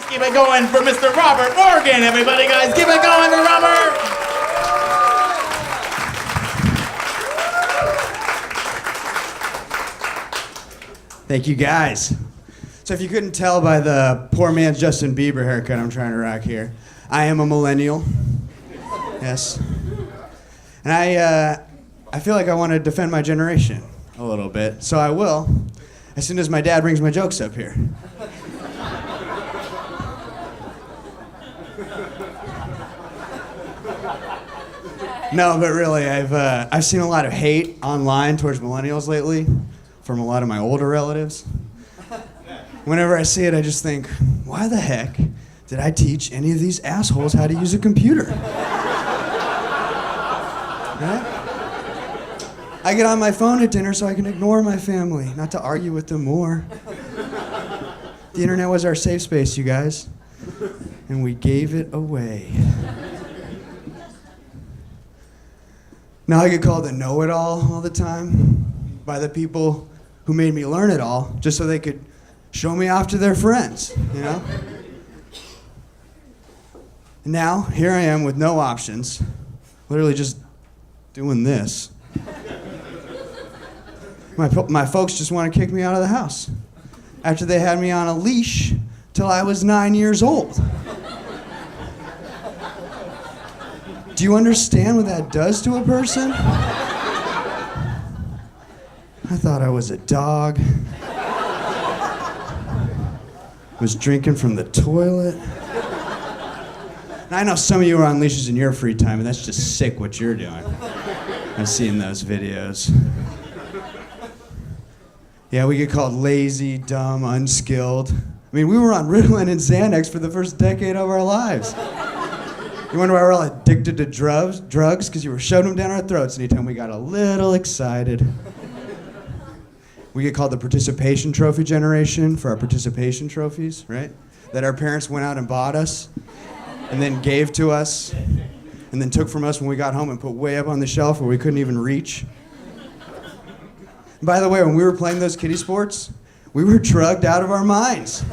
Let's keep it going for Mr. Robert Morgan, everybody, guys. Keep it going for Robert. Thank you, guys. So if you couldn't tell by the poor man's Justin Bieber haircut I'm trying to rock here, I am a millennial. Yes. And I feel like I want to defend my generation a little bit, so I will, as soon as my dad brings my jokes up here. No, but really, I've seen a lot of hate online towards millennials lately from a lot of my older relatives. Whenever I see it, I just think, why the heck did I teach any of these assholes how to use a computer? Right? I get on my phone at dinner so I can ignore my family, not to argue with them more. The internet was our safe space, you guys, and we gave it away. Now I get called a know-it-all all the time by the people who made me learn it all just so they could show me off to their friends, you know? And now, here I am with no options, literally just doing this. My folks just want to kick me out of the house after they had me on a leash till I was 9 years old. Do you understand what that does to a person? I thought I was a dog. Was drinking from the toilet. And I know some of you are on leashes in your free time, and that's just sick what you're doing. I've seen those videos. Yeah, we get called lazy, dumb, unskilled. I mean, we were on Ritalin and Xanax for the first decade of our lives. You wonder why we're all addicted to drugs? Because you were shoving them down our throats anytime we got a little excited. We get called the participation trophy generation for our participation trophies, right? That our parents went out and bought us and then gave to us and then took from us when we got home and put way up on the shelf where we couldn't even reach. And by the way, when we were playing those kiddie sports, we were drugged out of our minds.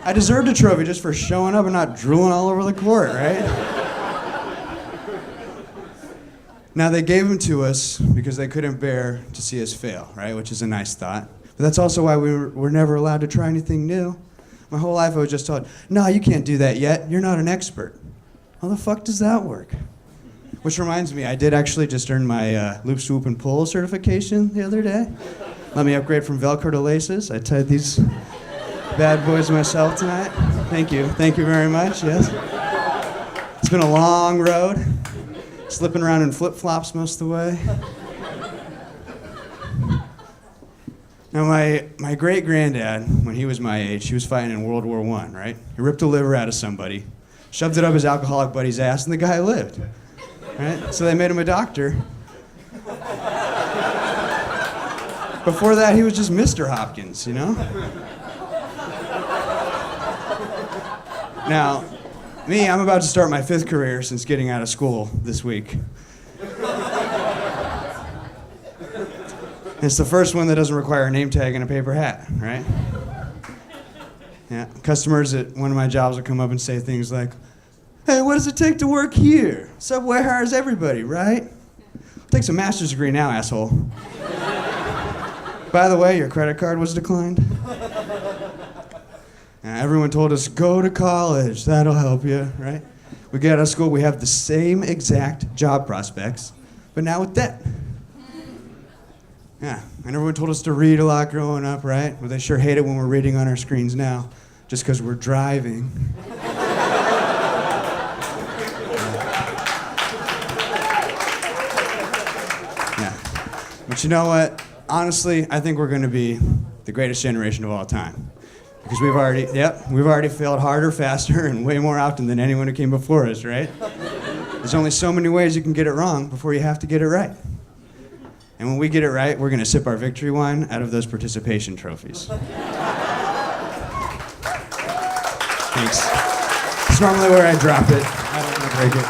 I deserved a trophy just for showing up and not drooling all over the court, right? Now, they gave them to us because they couldn't bear to see us fail, right? Which is a nice thought. But that's also why we were never allowed to try anything new. My whole life I was just told, no, you can't do that yet. You're not an expert. How the fuck does that work? Which reminds me, I did actually just earn my loop, swoop, and pull certification the other day. Let me upgrade from Velcro to laces. I tied these bad boys myself tonight. Thank you. Thank you very much, yes. It's been a long road. Slipping around in flip-flops most of the way. Now, my great-granddad, when he was my age, he was fighting in World War I, right? He ripped a liver out of somebody, shoved it up his alcoholic buddy's ass, and the guy lived, right? So they made him a doctor. Before that, he was just Mr. Hopkins, you know? Now, me, I'm about to start my 5th career since getting out of school this week. It's the first one that doesn't require a name tag and a paper hat, right? Yeah, customers at one of my jobs will come up and say things like, hey, what does it take to work here? Subway hires everybody, right? Takes a master's degree now, asshole. By the way, your credit card was declined. Everyone told us, go to college, that'll help you, right? We get out of school, we have the same exact job prospects, but now with debt. Yeah, and everyone told us to read a lot growing up, right? Well, they sure hate it when we're reading on our screens now, just because we're driving. Yeah, but you know what? Honestly, I think we're going to be the greatest generation of all time. Because we've already failed harder, faster, and way more often than anyone who came before us, right? There's only so many ways you can get it wrong before you have to get it right. And when we get it right, we're gonna sip our victory wine out of those participation trophies. Thanks. It's normally where I drop it. I don't want to break it.